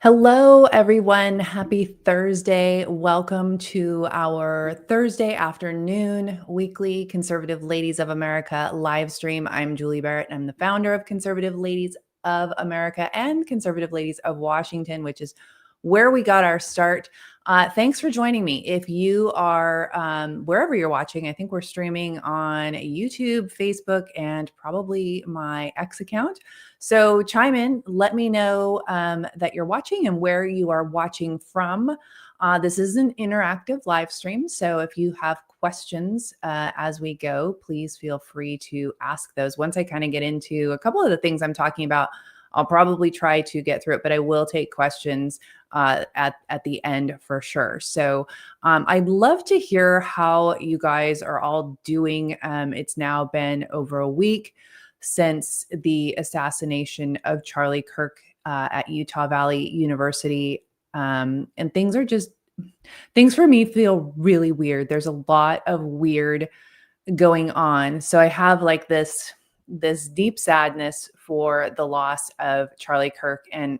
Hello, everyone. Happy Thursday. Welcome to our Thursday afternoon weekly Conservative Ladies of America live stream. I'm Julie Barrett. I'm the founder of Conservative Ladies of America and Conservative Ladies of Washington, which is where we got our start. Thanks for joining me. If you are wherever you're watching, I think we're streaming on YouTube, Facebook, and probably my X account. So chime in, let me know that you're watching and where you are watching from. This is an interactive live stream. So if you have questions as we go, please feel free to ask those. Once I kind of get into a couple of the things I'm talking about, I'll probably try to get through it, but I will take questions at the end for sure. So I'd love to hear how you guys are all doing. It's now been over a week since the assassination of Charlie Kirk at Utah Valley University. And things for me feel really weird. There's a lot of weird going on. So I have like this deep sadness for the loss of Charlie Kirk. And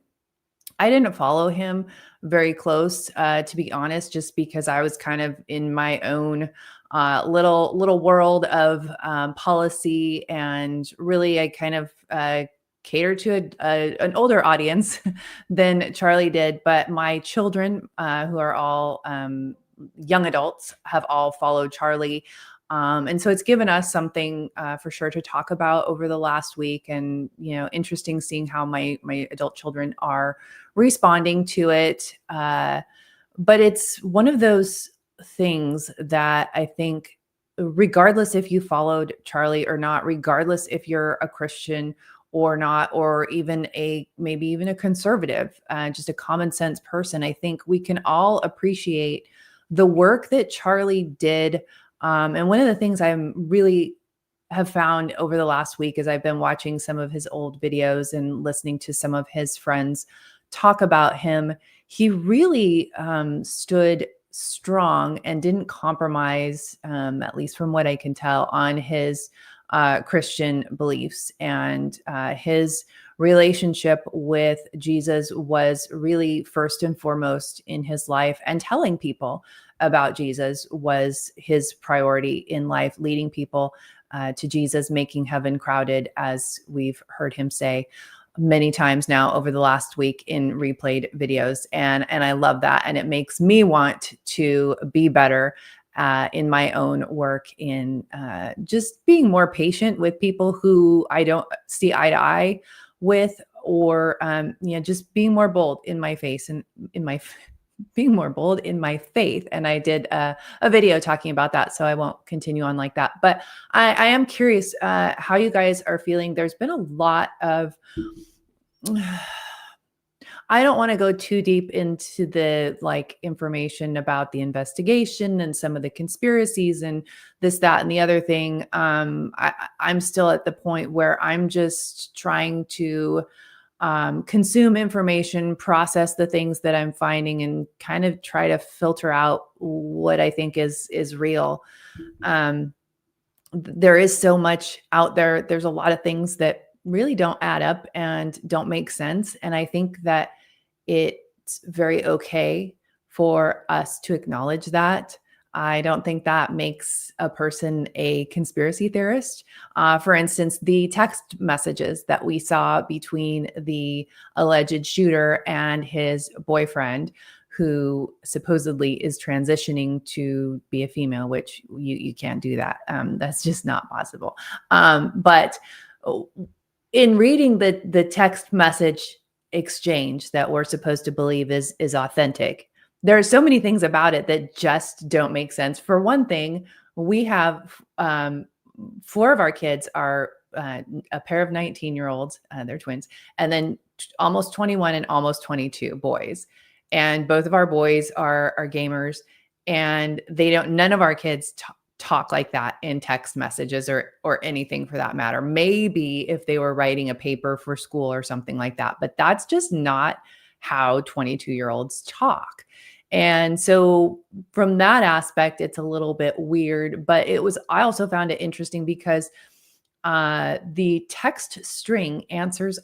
I didn't follow him very close, to be honest, just because I was kind of in my own little world of policy, and really I kind of catered to an older audience than Charlie did. But my children, who are all young adults, have all followed Charlie. And so it's given us something for sure to talk about over the last week, and interesting seeing how my adult children are responding to it. But it's one of those things that I think, regardless if you followed Charlie or not, regardless if you're a Christian or not, or even maybe even a conservative, just a common sense person, I think we can all appreciate the work that Charlie did. And one of the things I'm really have found over the last week is I've been watching some of his old videos and listening to some of his friends talk about him. He really stood strong and didn't compromise, at least from what I can tell, on his Christian beliefs. And his relationship with Jesus was really first and foremost in his life, and telling people about Jesus was his priority in life, leading people to Jesus, making heaven crowded, as we've heard him say many times now over the last week in replayed videos. And I love that. And it makes me want to be better in my own work, in just being more patient with people who I don't see eye to eye with, or just being more bold in my face and being more bold in my faith. And I did a video talking about that, so I won't continue on like that. But I am curious how you guys are feeling. There's been a lot of I don't want to go too deep into the information about investigation and some of the conspiracies and this, that, and the other thing. I'm still at the point where I'm just trying to consume information, process the things that I'm finding, and kind of try to filter out what I think is real. There is so much out there. There's a lot of things that really don't add up and don't make sense. And I think that it's very okay for us to acknowledge that. I don't think that makes a person a conspiracy theorist. For instance, the text messages that we saw between the alleged shooter and his boyfriend, who supposedly is transitioning to be a female, which you can't do that. That's just not possible. But in reading the text message exchange that we're supposed to believe is authentic, there are so many things about it that just don't make sense. For one thing, we have 4 of our kids are a pair of 19-year-olds, they're twins, and then almost 21 and almost 22 boys. And both of our boys are gamers, and none of our kids talk like that in text messages or anything for that matter. Maybe if they were writing a paper for school or something like that, but that's just not how 22-year-olds talk. And so from that aspect, it's a little bit weird, but I also found it interesting because the text string answers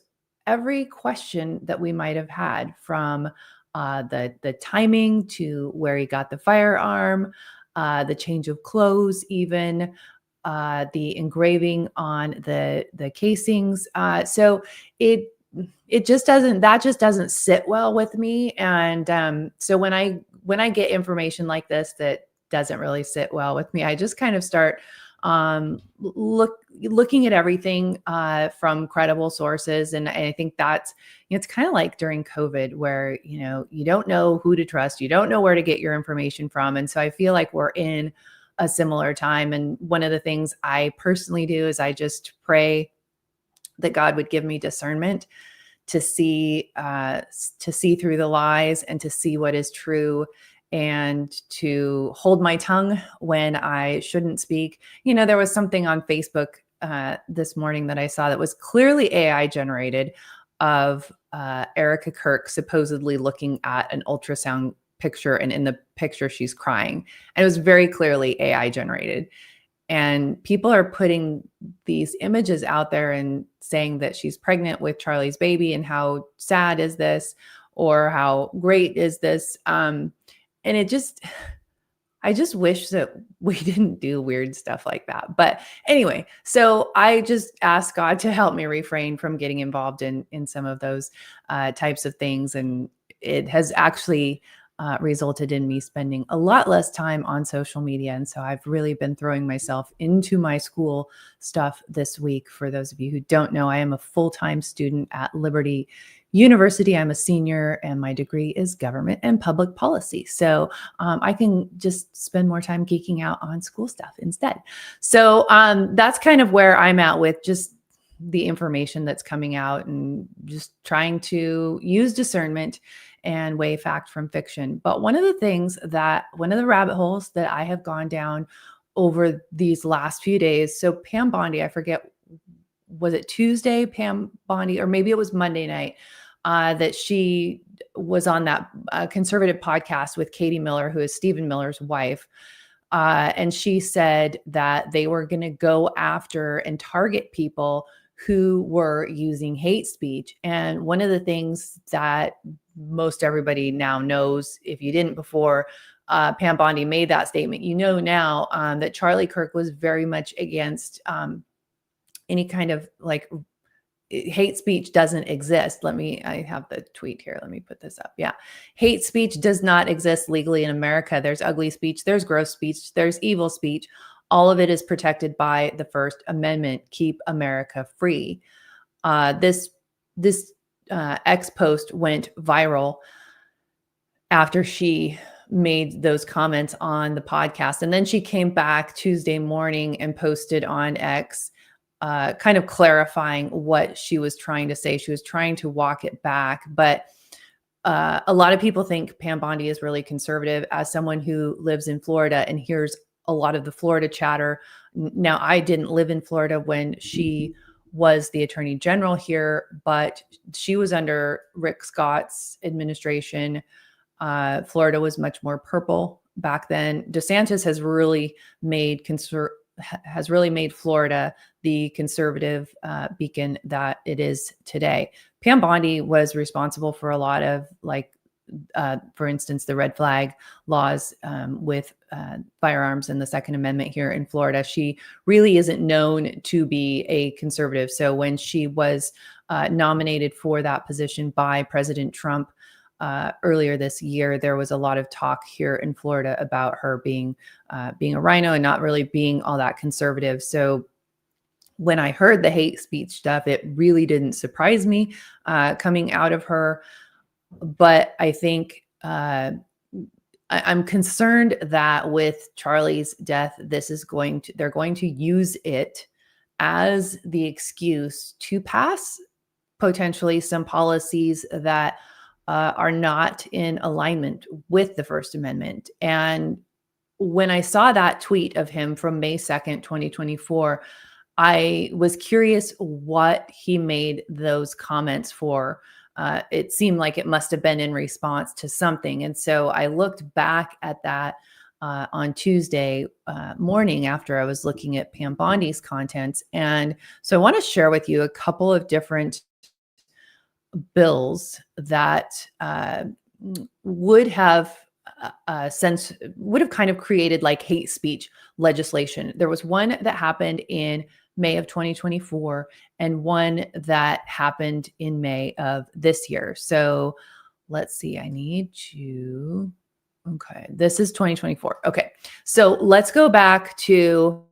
every question that we might have had, from the timing to where he got the firearm, the change of clothes, even the engraving on the casings. So it it just doesn't that just doesn't sit well with me. And so when I get information like this that doesn't really sit well with me, I just kind of start looking at everything from credible sources. And I think that's, it's kind of like during COVID, where you don't know who to trust, you don't know where to get your information from. And so I feel like we're in a similar time. And one of the things I personally do is I just pray that God would give me discernment to see through the lies and to see what is true, and to hold my tongue when I shouldn't speak. There was something on Facebook this morning that I saw that was clearly AI generated, of Erica Kirk supposedly looking at an ultrasound picture, and in the picture she's crying, and it was very clearly AI generated. And people are putting these images out there and saying that she's pregnant with Charlie's baby, and how sad is this, or how great is this. And I just wish that we didn't do weird stuff like that. But anyway, so I just ask God to help me refrain from getting involved in some of those types of things. And it has actually resulted in me spending a lot less time on social media. And so I've really been throwing myself into my school stuff this week. For those of you who don't know, I am a full-time student at Liberty University. I'm a senior, and my degree is government and public policy. So I can just spend more time geeking out on school stuff instead. So that's kind of where I'm at with just the information that's coming out, and just trying to use discernment and weigh fact from fiction. But one of the rabbit holes that I have gone down over these last few days. So Pam Bondi, I forget, was it Tuesday, Pam Bondi, or maybe it was Monday night, that she was on that conservative podcast with Katie Miller, who is Stephen Miller's wife. And she said that they were going to go after and target people who were using hate speech. And one of the things that most everybody now knows, if you didn't before Pam Bondi made that statement, now that Charlie Kirk was very much against any kind of like hate speech doesn't exist. I have the tweet here. Let me put this up. Yeah. Hate speech does not exist legally in America. There's ugly speech, there's gross speech, there's evil speech. All of it is protected by the First Amendment. Keep America free. This X post went viral after she made those comments on the podcast. And then she came back Tuesday morning and posted on X, kind of clarifying what she was trying to say. She was trying to walk it back. But a lot of people think Pam Bondi is really conservative. As someone who lives in Florida and hears a lot of the Florida chatter. Now, I didn't live in Florida when she was the attorney general here, but she was under Rick Scott's administration. Florida was much more purple back then. DeSantis has really made Florida the conservative beacon that it is today. Pam Bondi was responsible for a lot of, for instance, the red flag laws with firearms and the Second Amendment here in Florida. She really isn't known to be a conservative. So when she was nominated for that position by President Trump earlier this year, there was a lot of talk here in Florida about her being a rhino and not really being all that conservative. So when I heard the hate speech stuff, it really didn't surprise me coming out of her. But I think I'm concerned that with Charlie's death, they're going to use it as the excuse to pass potentially some policies that are not in alignment with the First Amendment. And when I saw that tweet of him from May 2nd, 2024, I was curious what he made those comments for. It seemed like it must have been in response to something. And so I looked back at that on Tuesday morning after I was looking at Pam Bondi's contents. And so I want to share with you a couple of different bills that would have would have kind of created like hate speech legislation. There was one that happened in May of 2024 and one that happened in May of this year. So let's see, I need to, okay, this is 2024. Okay, so let's go back to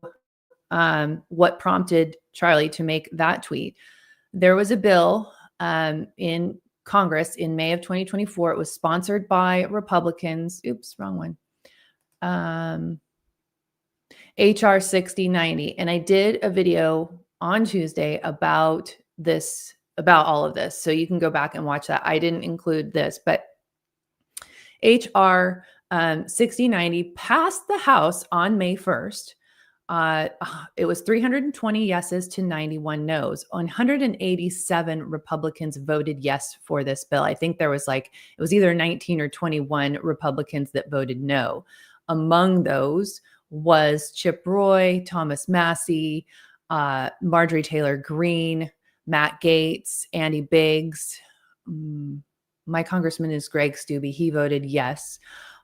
what prompted Charlie to make that tweet. There was a bill in Congress in May of 2024. It was sponsored by Republicans. Oops, wrong one. HR 6090. And I did a video on Tuesday about this, about all of this. So you can go back and watch that. I didn't include this, but HR 6090 passed the House on May 1st. It was 320 yeses to 91 noes. 187 Republicans voted yes for this bill. I think there was like, it was either 19 or 21 Republicans that voted no. Among those was Chip Roy, Thomas Massey, Marjorie Taylor Greene, Matt Gaetz, Andy Biggs. My congressman is Greg Steube. He voted yes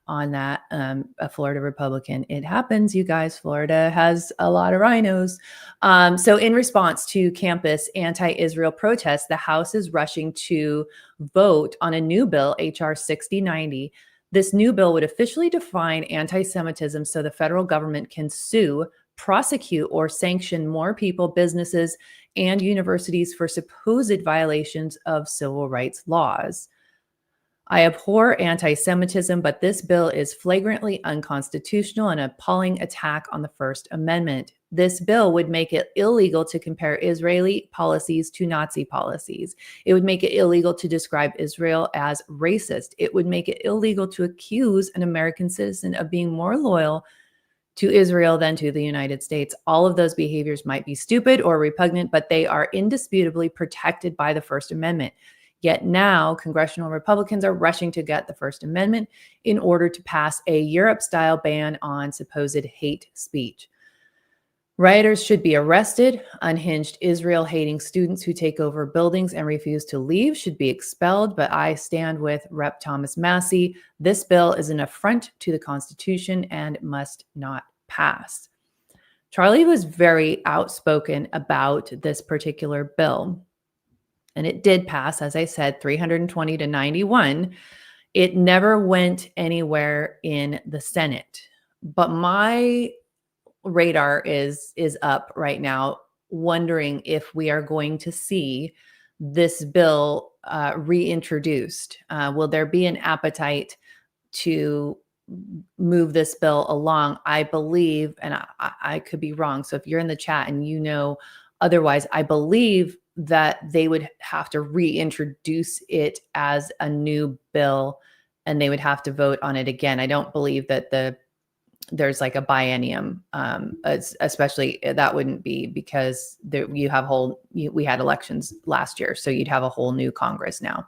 on that, a Florida Republican. It happens, you guys. Florida has a lot of rhinos. So in response to campus anti-Israel protests, the House is rushing to vote on a new bill, HR 6090. This new bill would officially define anti-Semitism so the federal government can sue, prosecute, or sanction more people, businesses, and universities for supposed violations of civil rights laws. I abhor anti-Semitism, but this bill is flagrantly unconstitutional and an appalling attack on the First Amendment. This bill would make it illegal to compare Israeli policies to Nazi policies. It would make it illegal to describe Israel as racist. It would make it illegal to accuse an American citizen of being more loyal to Israel than to the United States. All of those behaviors might be stupid or repugnant, but they are indisputably protected by the First Amendment. Yet now, congressional Republicans are rushing to get the First Amendment in order to pass a Europe-style ban on supposed hate speech. Rioters should be arrested. Unhinged Israel-hating students who take over buildings and refuse to leave should be expelled. But I stand with Rep. Thomas Massey. This bill is an affront to the Constitution and must not pass. Charlie was very outspoken about this particular bill. And it did pass, as I said, 320 to 91. It never went anywhere in the Senate. But my radar is up right now, wondering if we are going to see this bill reintroduced. Will there be an appetite to move this bill along? I believe, and I could be wrong, so if you're in the chat and you know otherwise, I believe that they would have to reintroduce it as a new bill and they would have to vote on it again. I don't believe that there's like a biennium, especially that wouldn't be because we had elections last year, so you'd have a whole new Congress now.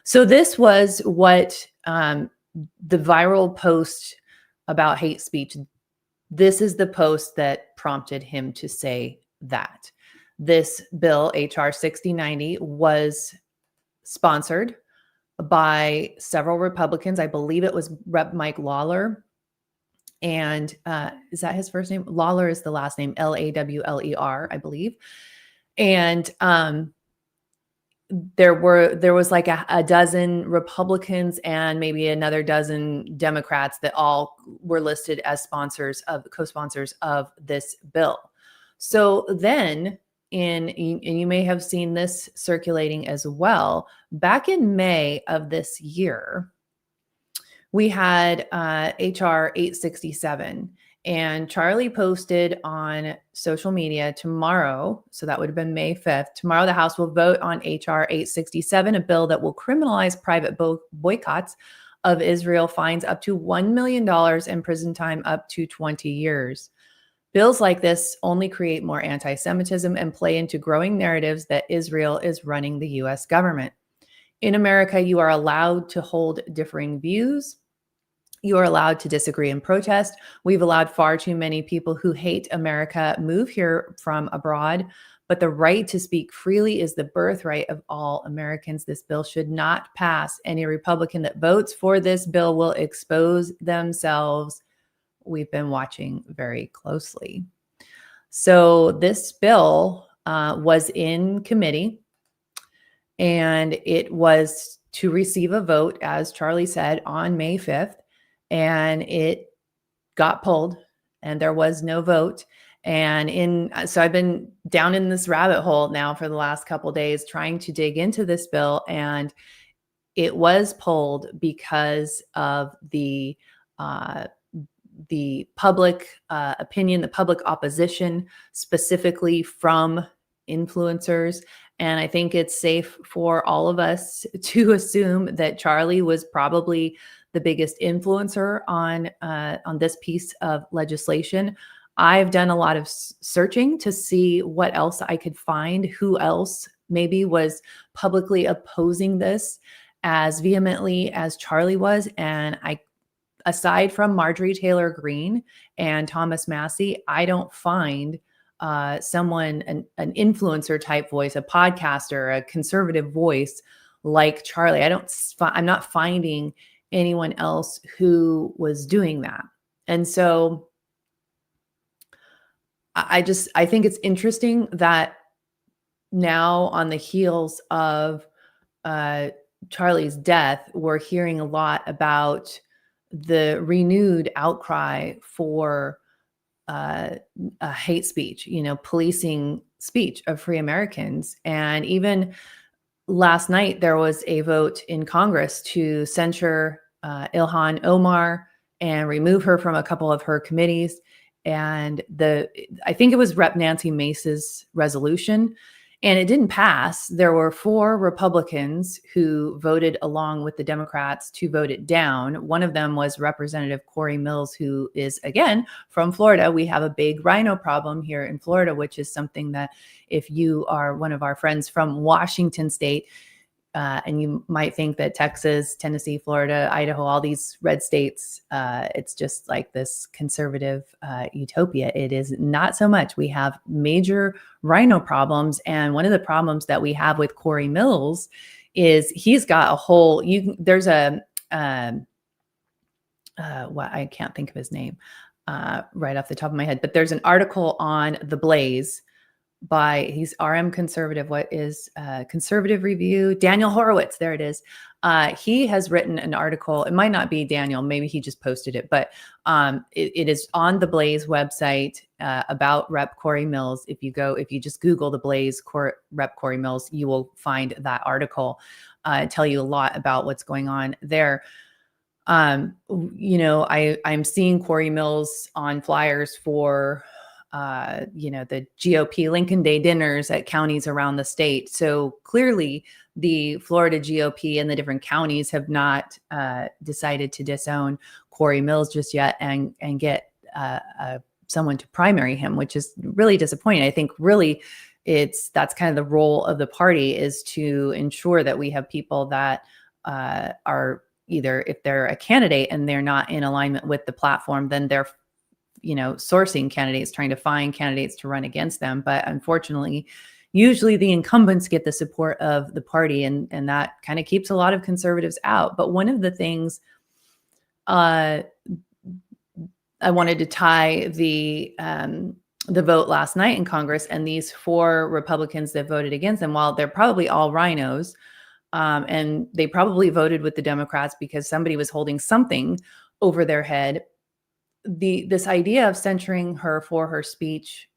So this was what the viral post about hate speech, this is the post that prompted him to say that. This bill, HR 6090, was sponsored by several Republicans. I believe it was Rep. Mike Lawler. And is that his first name? Lawler is the last name, Lawler, I believe. And there was like a dozen Republicans and maybe another dozen Democrats that all were listed as co-sponsors of this bill. So then and you may have seen this circulating as well, back in May of this year, we had HR 867, and Charlie posted on social media tomorrow, so that would have been May 5th, tomorrow the House will vote on HR 867, a bill that will criminalize private boycotts of Israel, fines up to $1 million and prison time up to 20 years. Bills like this only create more anti-Semitism and play into growing narratives that Israel is running the U.S. government. In America, you are allowed to hold differing views. You are allowed to disagree and protest. We've allowed far too many people who hate America move here from abroad, but the right to speak freely is the birthright of all Americans. This bill should not pass. Any Republican that votes for this bill will expose themselves. We've been watching very closely. So this bill was in committee, and it was to receive a vote, as Charlie said, on May 5th, and it got pulled, and there was no vote. And so I've been down in this rabbit hole now for the last couple of days trying to dig into this bill, and it was pulled because of the public opinion, the public opposition, specifically from influencers. And I think it's safe for all of us to assume that Charlie was probably the biggest influencer on this piece of legislation. I've done a lot of searching to see what else I could find, who else maybe was publicly opposing this as vehemently as Charlie was. And aside from Marjorie Taylor Greene and Thomas Massey, I don't find someone, an influencer type voice, a podcaster, a conservative voice like Charlie. I'm not finding anyone else who was doing that. And so I think it's interesting that now, on the heels of Charlie's death, we're hearing a lot about the renewed outcry for hate speech, policing speech of free Americans. And even last night, there was a vote in Congress to censure Ilhan Omar and remove her from a couple of her committees. And I think it was Rep. Nancy Mace's resolution, and it didn't pass. There were 4 Republicans who voted along with the Democrats to vote it down. One of them was Representative Corey Mills, who is, again, from Florida. We have a big rhino problem here in Florida, which is something that if you are one of our friends from Washington State, and you might think that Texas, Tennessee, Florida, Idaho, all these red states, it's just like this conservative utopia. It is not so much. We have major rhino problems. And one of the problems that we have with Corey Mills is he's got a whole, there's a, I can't think of his name right off the top of my head, but there's an article on The Blaze he's RM Conservative. What is Conservative Review? Daniel Horowitz. There it is. He has written an article. It might not be Daniel. Maybe he just posted it, but it is on the Blaze website about Rep. Corey Mills. If you just Google the Blaze Rep. Corey Mills, you will find that article. Tell you a lot about what's going on there. I'm seeing Corey Mills on flyers for the GOP Lincoln Day dinners at counties around the state. So clearly the Florida GOP and the different counties have not decided to disown Corey Mills just yet and get someone to primary him, which is really disappointing. I think really that's kind of the role of the party, is to ensure that we have people that are either, if they're a candidate and they're not in alignment with the platform, then they're sourcing candidates, trying to find candidates to run against them. But unfortunately, usually the incumbents get the support of the party, and that kind of keeps a lot of conservatives out. But one of the things I wanted to tie the vote last night in Congress and these 4 Republicans that voted against them, while they're probably all rhinos, and they probably voted with the Democrats because somebody was holding something over their head, this idea of censuring her for her speech,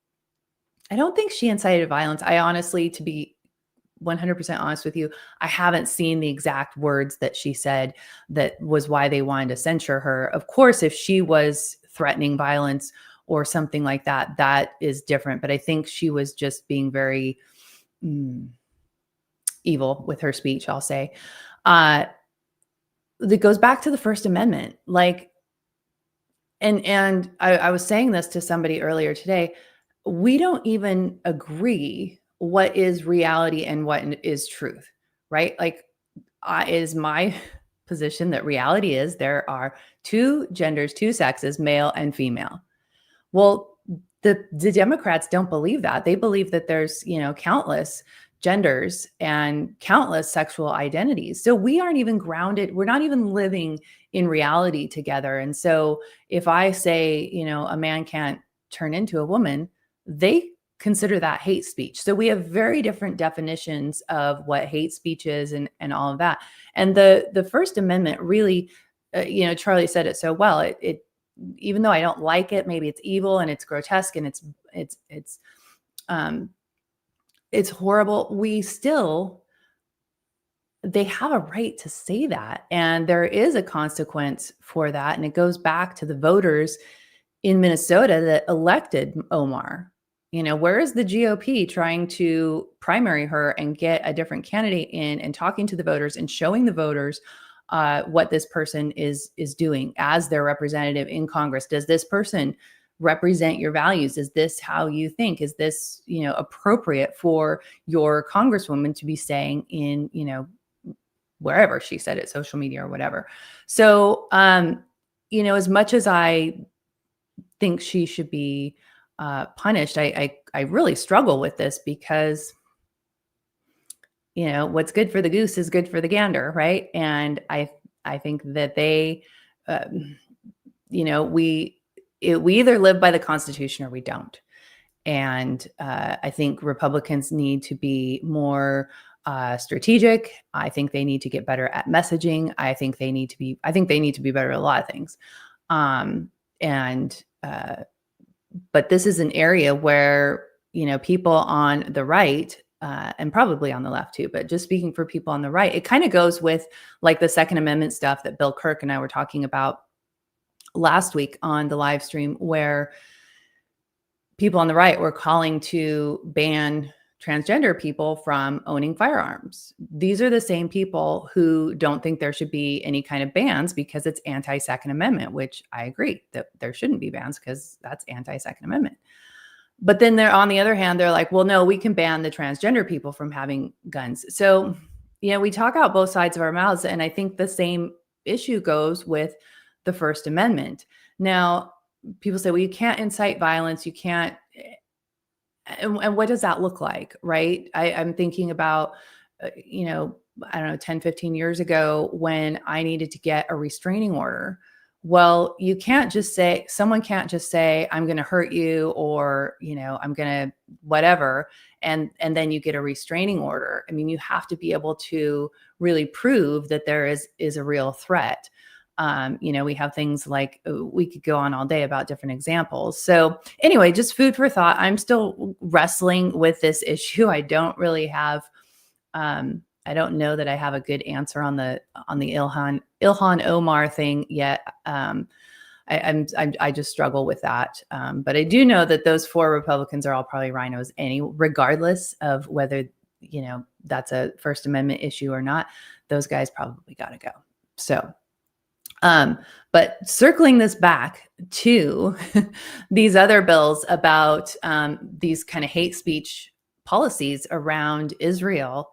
I don't think she incited violence. I honestly, to be 100% honest with you, I haven't seen the exact words that she said that was why they wanted to censure her. Of course, if she was threatening violence or something like that, that is different. But I think she was just being very evil with her speech, I'll say. That goes back to the First Amendment. And I was saying this to somebody earlier today. We don't even agree what is reality and what is truth, right? It is my position that reality is there are 2 genders, 2 sexes, male and female. Well, the Democrats don't believe that. They believe that there's, countless genders and countless sexual identities. So we aren't even grounded. We're not even living in reality together. And so if I say, a man can't turn into a woman, they consider that hate speech. So we have very different definitions of what hate speech is and all of that. And the First Amendment really, Charlie said it so well. It even though I don't like it, maybe it's evil and it's grotesque and it's horrible. They have a right to say that. And there is a consequence for that. And it goes back to the voters in Minnesota that elected Omar. Where is the GOP trying to primary her and get a different candidate in and talking to the voters and showing the voters what this person is doing as their representative in Congress? Does this person represent your values? Is this how you think? Is this, appropriate for your congresswoman to be saying in, wherever she said it, social media or whatever? So, as much as I think she should be punished, I really struggle with this because, what's good for the goose is good for the gander, right? And I think that they, we either live by the Constitution or we don't. And I think Republicans need to be more strategic. I think they need to get better at messaging. I think they need to be better at a lot of things. But this is an area where, people on the right, and probably on the left too, but just speaking for people on the right, it kind of goes with like the Second Amendment stuff that Bill Kirk and I were talking about last week on the live stream, where people on the right were calling to ban transgender people from owning firearms. These are the same people who don't think there should be any kind of bans because it's anti-Second Amendment, which I agree that there shouldn't be bans because that's anti-Second Amendment. But then on the other hand, they're like, well, no, we can ban the transgender people from having guns. So, we talk out both sides of our mouths. And I think the same issue goes with the First Amendment. Now, people say, well, you can't incite violence. You can't. And what does that look like? Right. I'm thinking about, I don't know, 10, 15 years ago when I needed to get a restraining order. Well, someone can't just say, I'm going to hurt you or, I'm going to whatever. And then you get a restraining order. I mean, you have to be able to really prove that there is a real threat. We have things like, we could go on all day about different examples. So anyway, just food for thought. I'm still wrestling with this issue. I don't really have, I don't know that I have a good answer on the Ilhan Omar thing yet. I just struggle with that. But I do know that those 4 Republicans are all probably rhinos regardless of whether, that's a First Amendment issue or not. Those guys probably got to go. So, but circling this back to these other bills about these kind of hate speech policies around Israel,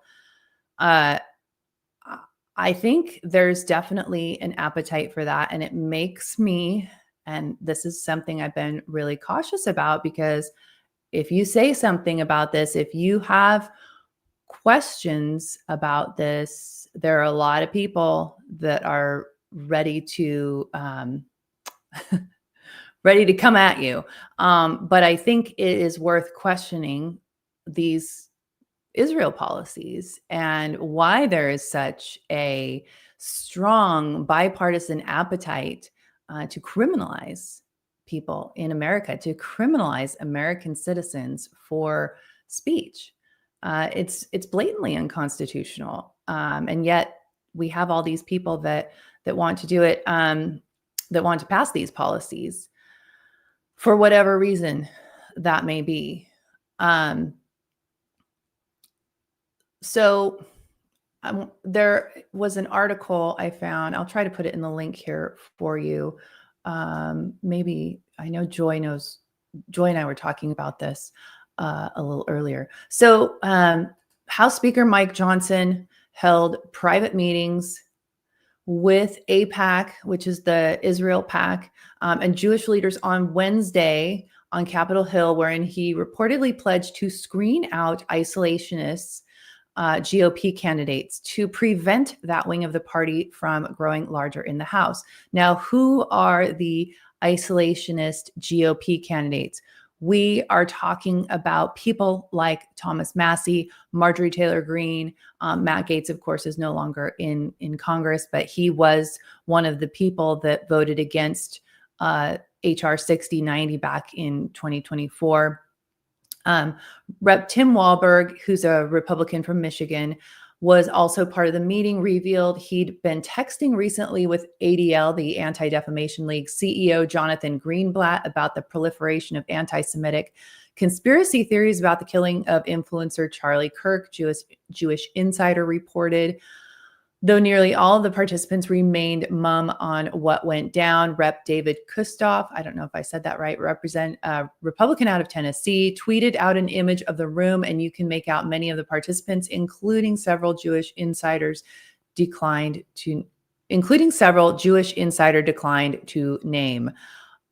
I think there's definitely an appetite for that. And it makes me, and this is something I've been really cautious about, because if you say something about this, if you have questions about this, there are a lot of people that are ready to come at you. But I think it is worth questioning these Israel policies and why there is such a strong bipartisan appetite to criminalize people in America, to criminalize American citizens for speech. It's blatantly unconstitutional, and yet we have all these people that want to do it, that want to pass these policies for whatever reason that may be. So there was an article I found. I'll try to put it in the link here for you. Maybe I know Joy knows. Joy and I were talking about this a little earlier. So House Speaker Mike Johnson held private meetings with AIPAC, which is the Israel PAC, and Jewish leaders on Wednesday on Capitol Hill, wherein he reportedly pledged to screen out isolationists, GOP candidates, to prevent that wing of the party from growing larger in the House. Now, who are the isolationist GOP candidates? We are talking about people like Thomas Massey, Marjorie Taylor Greene. Matt Gaetz, of course, is no longer in Congress, but he was one of the people that voted against HR 6090 back in 2024. Rep. Tim Walberg, who's a Republican from Michigan, was also part of the meeting, revealed he'd been texting recently with ADL, the Anti-Defamation League CEO Jonathan Greenblatt, about the proliferation of anti-Semitic conspiracy theories about the killing of influencer Charlie Kirk, Jewish Insider reported. Though nearly all of the participants remained mum on what went down, Rep. David Kustoff, I don't know if I said that right, Republican out of Tennessee, tweeted out an image of the room, and you can make out many of the participants, including several Jewish insider declined to name.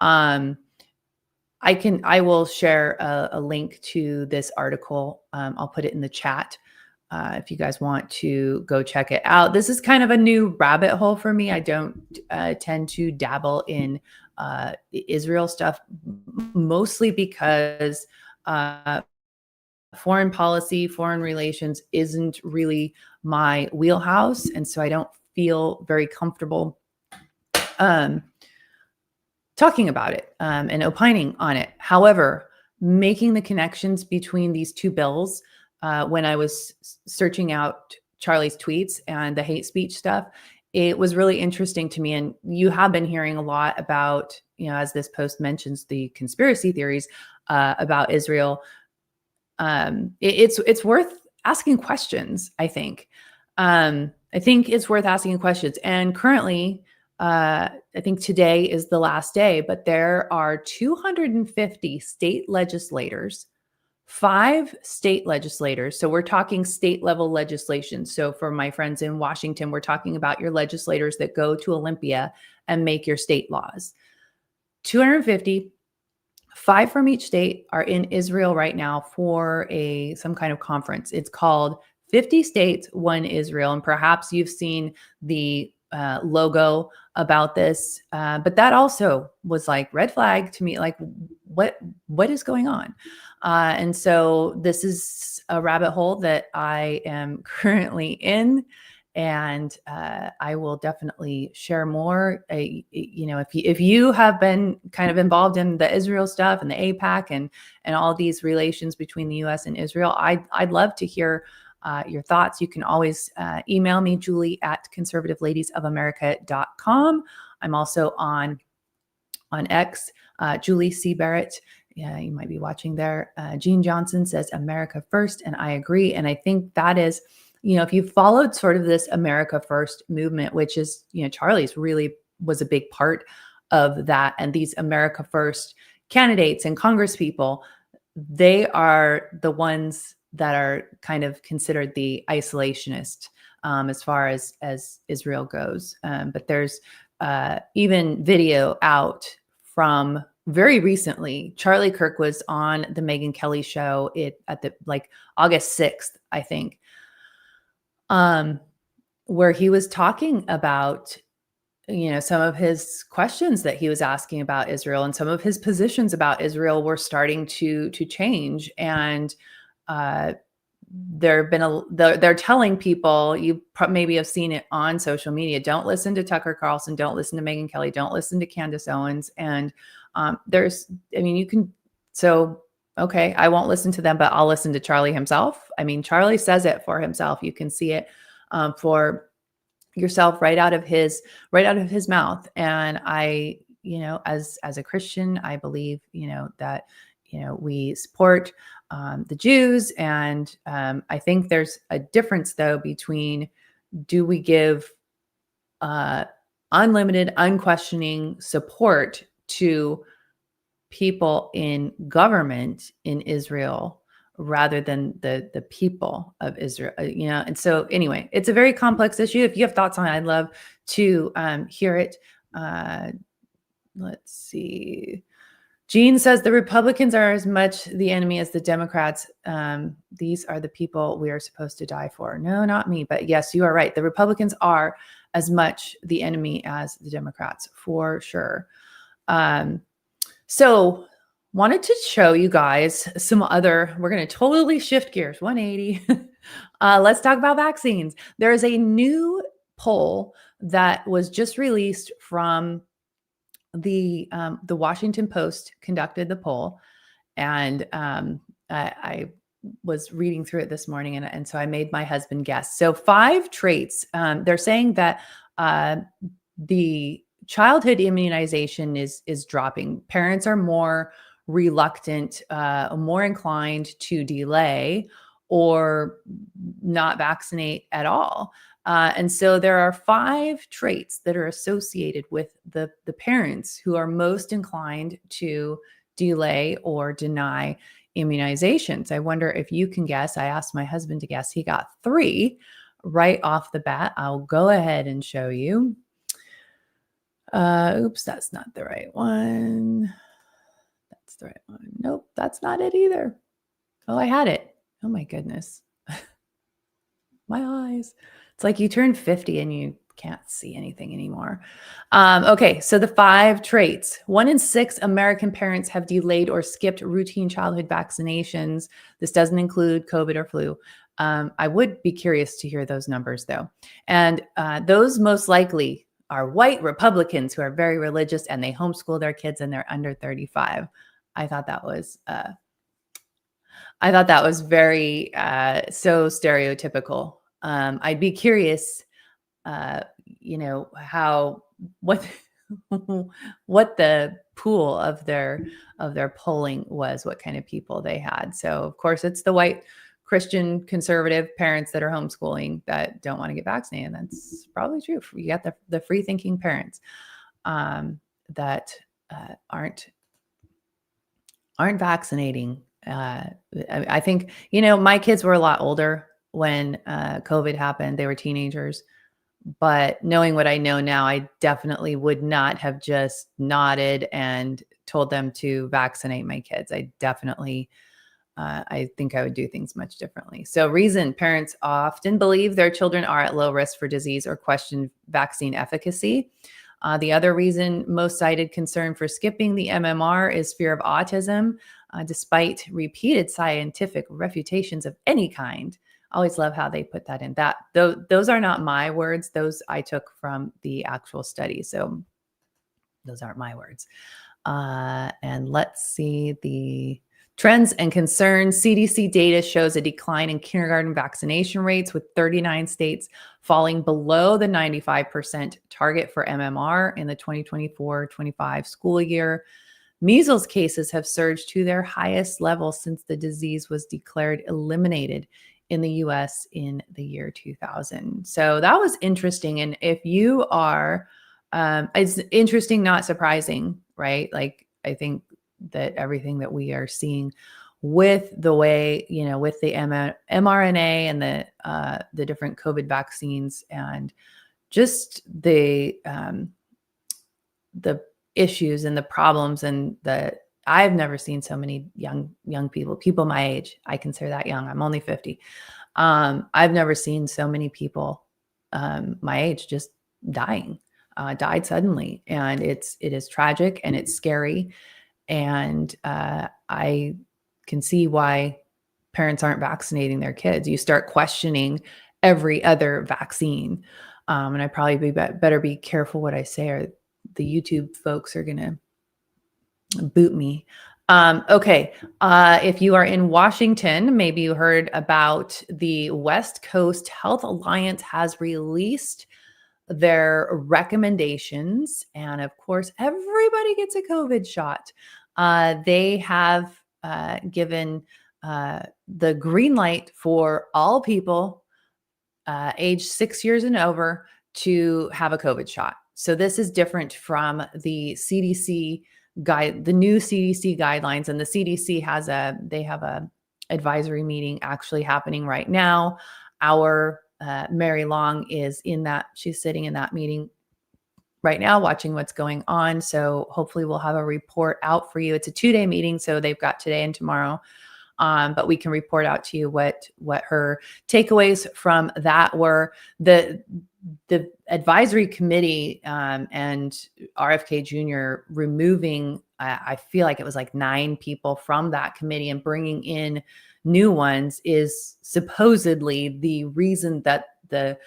I will share a link to this article. I'll put it in the chat. If you guys want to go check it out. This is kind of a new rabbit hole for me. I don't tend to dabble in Israel stuff, mostly because foreign policy, foreign relations isn't really my wheelhouse. And so I don't feel very comfortable talking about it and opining on it. However, making the connections between these two bills, when I was searching out Charlie's tweets and the hate speech stuff, it was really interesting to me. And you have been hearing a lot about, as this post mentions, the conspiracy theories about Israel. It's worth asking questions, I think. I think it's worth asking questions. And currently, I think today is the last day, but there are 250 state legislators, 5 state legislators. So we're talking state level legislation. So for my friends in Washington, we're talking about your legislators that go to Olympia and make your state laws. 250, 5 from each state are in Israel right now for some kind of conference. It's called 50 States, One Israel. And perhaps you've seen the logo about this, but that also was like red flag to me. Like, what is going on? And so this is a rabbit hole that I am currently in, and I will definitely share more. If you have been kind of involved in the Israel stuff and the AIPAC and all these relations between the U.S. and Israel, I'd love to hear your thoughts. You can always email me, Julie at conservativeladiesofamerica.com. I'm also on X, Julie C. Barrett. Yeah, you might be watching there. Jean Johnson says America first, and I agree. And I think that is, if you followed sort of this America first movement, which is, Charlie's really was a big part of that. And these America first candidates and congresspeople, they are the ones that are kind of considered the isolationist as far as Israel goes. But there's even video out from very recently. Charlie Kirk was on the Megyn Kelly show at the August 6th, I think, where he was talking about some of his questions that he was asking about Israel, and some of his positions about Israel were starting to change. And they're telling people, you maybe have seen it on social media, don't listen to Tucker Carlson, don't listen to Megyn Kelly, don't listen to Candace Owens. And okay, I won't listen to them, but I'll listen to Charlie himself. I mean, Charlie says it for himself. You can see it for yourself right out of his mouth. And I, as a Christian, I believe, that, we support the Jews. And I think there's a difference, though, between, do we give unlimited, unquestioning support to people in government in Israel rather than the people of Israel, And so anyway, it's a very complex issue. If you have thoughts on it, I'd love to hear it. Let's see. Jean says the Republicans are as much the enemy as the Democrats. These are the people we are supposed to die for. No, not me. But yes, you are right. The Republicans are as much the enemy as the Democrats, for sure. So wanted to show you guys some other, we're going to totally shift gears, 180. Let's talk about vaccines. There is a new poll that was just released from the Washington Post conducted the poll, and I was reading through it this morning, and so I made my husband guess. So 5 traits. They're saying that the childhood immunization is dropping. Parents are more reluctant, more inclined to delay or not vaccinate at all. And so there are 5 traits that are associated with the parents who are most inclined to delay or deny immunizations. I wonder if you can guess. I asked my husband to guess. He got 3 right off the bat. I'll go ahead and show you. Oops, that's not the right one. That's the right one. Nope, that's not it either. Oh, I had it. Oh my goodness. My eyes. It's like you turn 50 and you can't see anything anymore. Okay, so the 5 traits. 1 in 6 American parents have delayed or skipped routine childhood vaccinations. This doesn't include COVID or flu. I would be curious to hear those numbers, though. And those most likely are white Republicans who are very religious and they homeschool their kids and they're under 35. I thought that was very so stereotypical. I'd be curious, how what what the pool of their polling was, what kind of people they had. So of course it's the white Christian conservative parents that are homeschooling that don't want to get vaccinated. That's probably true. You got the free thinking parents that aren't vaccinating. I think, my kids were a lot older when COVID happened. They were teenagers. But knowing what I know now, I definitely would not have just nodded and told them to vaccinate my kids. I think I would do things much differently. So reason: parents often believe their children are at low risk for disease or question vaccine efficacy. The other reason, most cited concern for skipping the MMR, is fear of autism. Despite repeated scientific refutations of any kind. I always love how they put that in. Those are not my words. Those I took from the actual study. So those aren't my words. And let's see the trends and concerns. CDC data shows a decline in kindergarten vaccination rates, with 39 states falling below the 95% target for MMR in the 2024-25 school year. Measles cases have surged to their highest level since the disease was declared eliminated in the US in the year 2000. So that was interesting. And if you are, it's interesting, not surprising, right? Like, I think that everything that we are seeing with the way, with the mRNA and the different COVID vaccines, and just the issues and the problems, and I've never seen so many young people my age. I consider that young. I'm only 50. I've never seen so many people my age just died suddenly. And it is tragic and it's scary. And I can see why parents aren't vaccinating their kids. You start questioning every other vaccine. And I probably better be careful what I say, or the YouTube folks are going to boot me. Okay. If you are in Washington, maybe you heard about the West Coast Health Alliance has released their recommendations. And of course, everybody gets a COVID shot. They have given the green light for all people age 6 years and over to have a COVID shot. So this is different from the CDC the new CDC guidelines. And the CDC have a advisory meeting actually happening right now. Our Mary Long is in that. She's sitting in that meeting. right now watching what's going on. So hopefully we'll have a report out for you. It's a 2-day meeting, so they've got today and tomorrow. But we can report out to you what her takeaways from that were. The advisory committee and RFK Jr. removing, I feel like it was like 9 people from that committee and bringing in new ones is supposedly the reason that the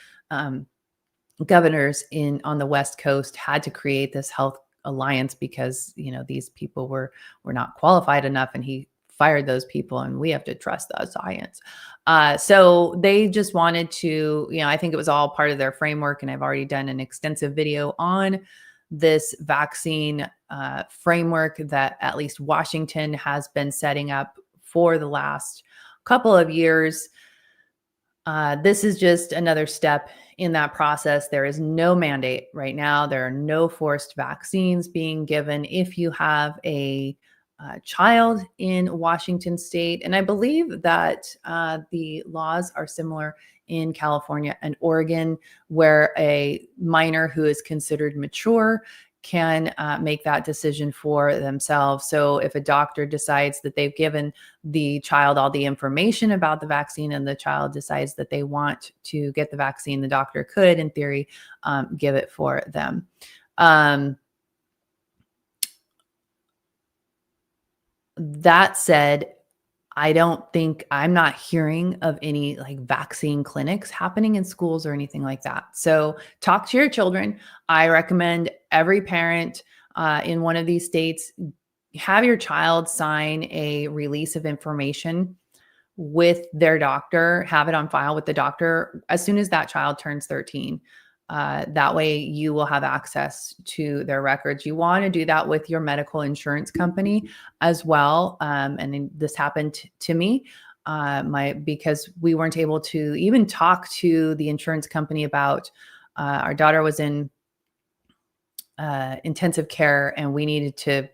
governors on the West Coast had to create this health alliance, because these people were not qualified enough, and he fired those people, and we have to trust the science. So they just wanted to, I think it was all part of their framework, and I've already done an extensive video on this vaccine framework that at least Washington has been setting up for the last couple of years. This is just another step in that process. There is no mandate right now. There are no forced vaccines being given if you have a child in Washington state. And I believe that the laws are similar in California and Oregon, where a minor who is considered mature can make that decision for themselves. So if a doctor decides that they've given the child all the information about the vaccine, and the child decides that they want to get the vaccine, the doctor could, in theory, give it for them. That said, I'm not hearing of any like vaccine clinics happening in schools or anything like that. So talk to your children. I recommend every parent in one of these states, have your child sign a release of information with their doctor, have it on file with the doctor as soon as that child turns 13. That way you will have access to their records. You want to do that with your medical insurance company as well. And this happened to me, because we weren't able to even talk to the insurance company about our daughter was in intensive care, and we needed to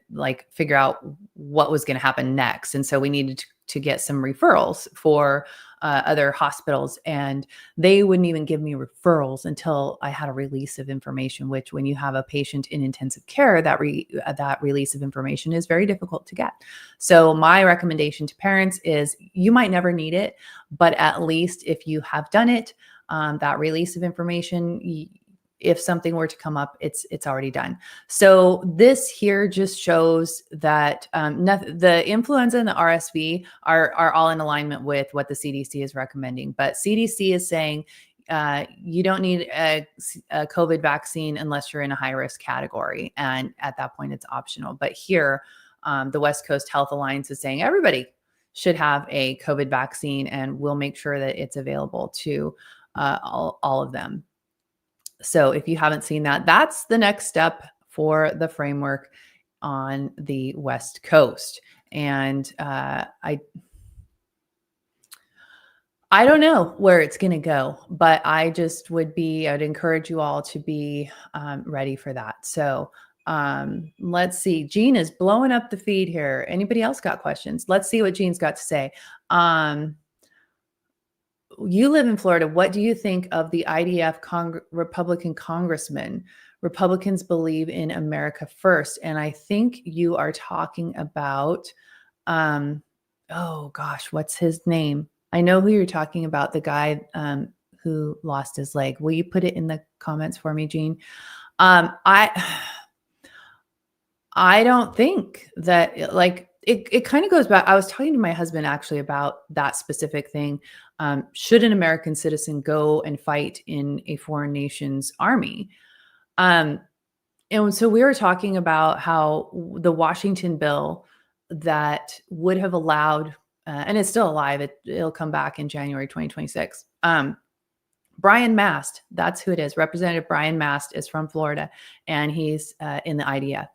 figure out what was going to happen next. And so we needed to get some referrals for other hospitals, and they wouldn't even give me referrals until I had a release of information, which when you have a patient in intensive care, that release of information is very difficult to get. So my recommendation to parents is, you might never need it, but at least if you have done it, that release of information, if something were to come up, it's already done. So this here just shows that the influenza and the RSV are all in alignment with what the CDC is recommending. But CDC is saying you don't need a COVID vaccine unless you're in a high risk category. And at that point, it's optional. But here, the West Coast Health Alliance is saying everybody should have a COVID vaccine, and we'll make sure that it's available to all of them. So if you haven't seen that, that's the next step for the framework on the West Coast. And I don't know where it's going to go, but I'd encourage you all to be ready for that. So let's see. Jean is blowing up the feed here. Anybody else got questions? Let's see what Jean's got to say. You live in Florida. What do you think of the IDF Republican congressman? Republicans believe in America first. And I think you are talking about, oh gosh, what's his name? I know who you're talking about, the guy who lost his leg. Will you put it in the comments for me, Jean? I don't think that it kind of goes back. I was talking to my husband actually about that specific thing. Should an American citizen go and fight in a foreign nation's army? And so we were talking about how the Washington bill that would have allowed, and it's still alive, it'll come back in January 2026. Brian Mast, that's who it is. Representative Brian Mast is from Florida, and he's in the IDF.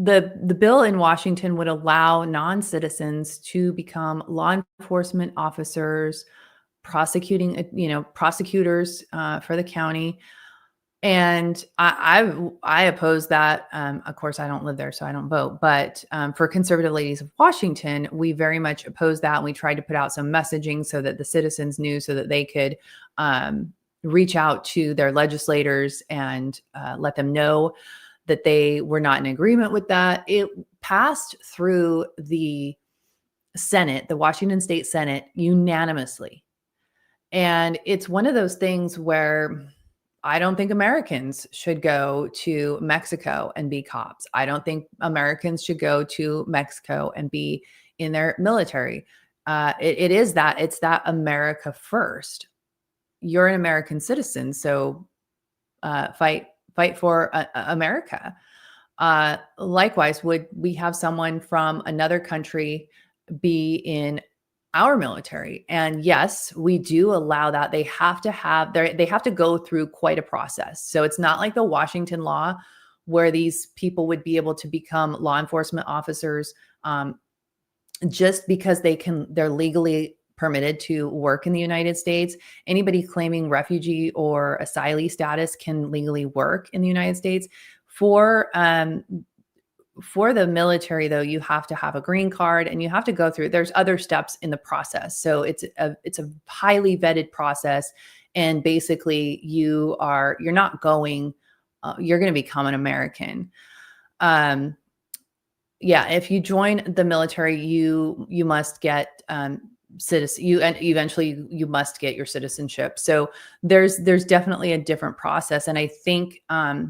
The bill in Washington would allow non-citizens to become law enforcement officers, prosecutors for the county. And I oppose that. Of course, I don't live there, so I don't vote. But for conservative ladies of Washington, we very much oppose that. And we tried to put out some messaging so that the citizens knew, so that they could reach out to their legislators and let them know that they were not in agreement with that. It passed through the Senate, the Washington State Senate, unanimously. And it's one of those things where I don't think Americans should go to Mexico and be cops. I don't think Americans should go to Mexico and be in their military. It's that America first. You're an American citizen, so fight for America. Likewise, would we have someone from another country be in our military? And yes, we do allow that. They have to go through quite a process. So it's not like the Washington law where these people would be able to become law enforcement officers just because they're legally permitted to work in the United States. Anybody claiming refugee or asylee status can legally work in the United States. For the military, though, you have to have a green card and you have to go through, there's other steps in the process. So it's a highly vetted process. And basically you're not going, you're going to become an American. Yeah. If you join the military, you must get, and eventually you must get your citizenship. So there's definitely a different process. And I think, I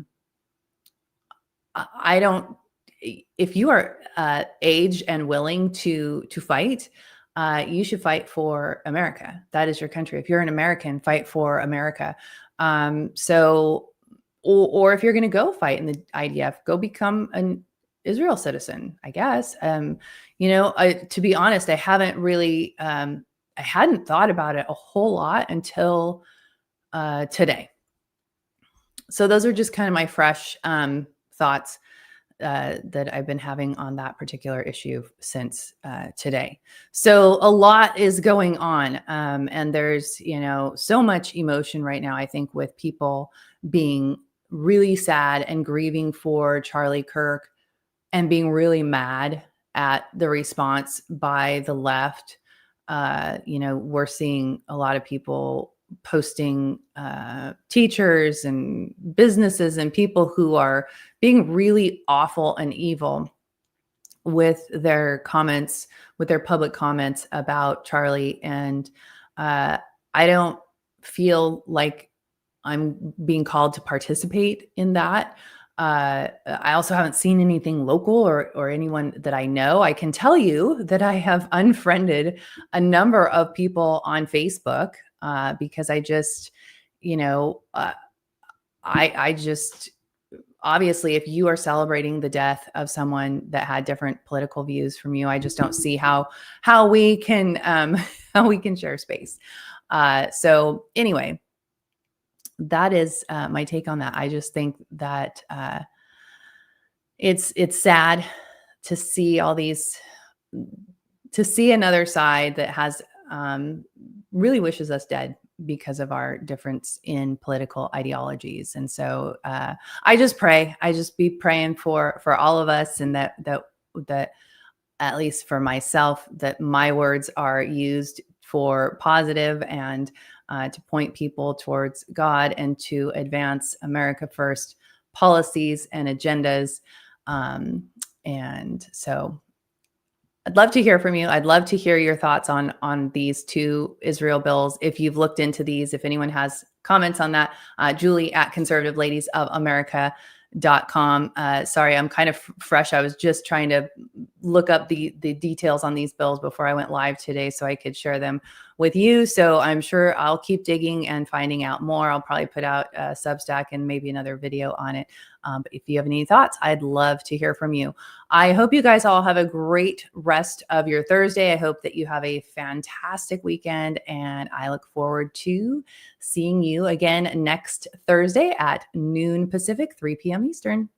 don't, if you are aged and willing to fight, you should fight for America. That is your country. If you're an American, fight for America. Or if you're going to go fight in the IDF, go become an Israel citizen, I guess. To be honest, I haven't really, I hadn't thought about it a whole lot until today. So those are just kind of my fresh thoughts that I've been having on that particular issue since today. So a lot is going on. And there's, so much emotion right now, I think, with people being really sad and grieving for Charlie Kirk and being really mad at the response by the left. We're seeing a lot of people posting teachers and businesses and people who are being really awful and evil with their comments, with their public comments about Charlie. And I don't feel like I'm being called to participate in that. I also haven't seen anything local or anyone that I know. I can tell you that I have unfriended a number of people on Facebook because I just, I just, obviously, if you are celebrating the death of someone that had different political views from you, I just don't see how we can share space. So anyway, that is my take on that. I just think that it's sad to see to see another side that has really wishes us dead because of our difference in political ideologies. And so I just be praying for all of us, and that at least for myself, that my words are used for positive and to point people towards God and to advance America first policies and agendas. And so I'd love to hear from you. I'd love to hear your thoughts on these two Israel bills. If you've looked into these, if anyone has comments on that, Julie at conservativeladiesofamerica.com. Sorry, I'm kind of fresh. I was just trying to look up the details on these bills before I went live today so I could share them with you. So I'm sure I'll keep digging and finding out more. I'll probably put out a Substack and maybe another video on it. But if you have any thoughts, I'd love to hear from you. I hope you guys all have a great rest of your Thursday. I hope that you have a fantastic weekend, and I look forward to seeing you again next Thursday at noon Pacific, 3 p.m. Eastern.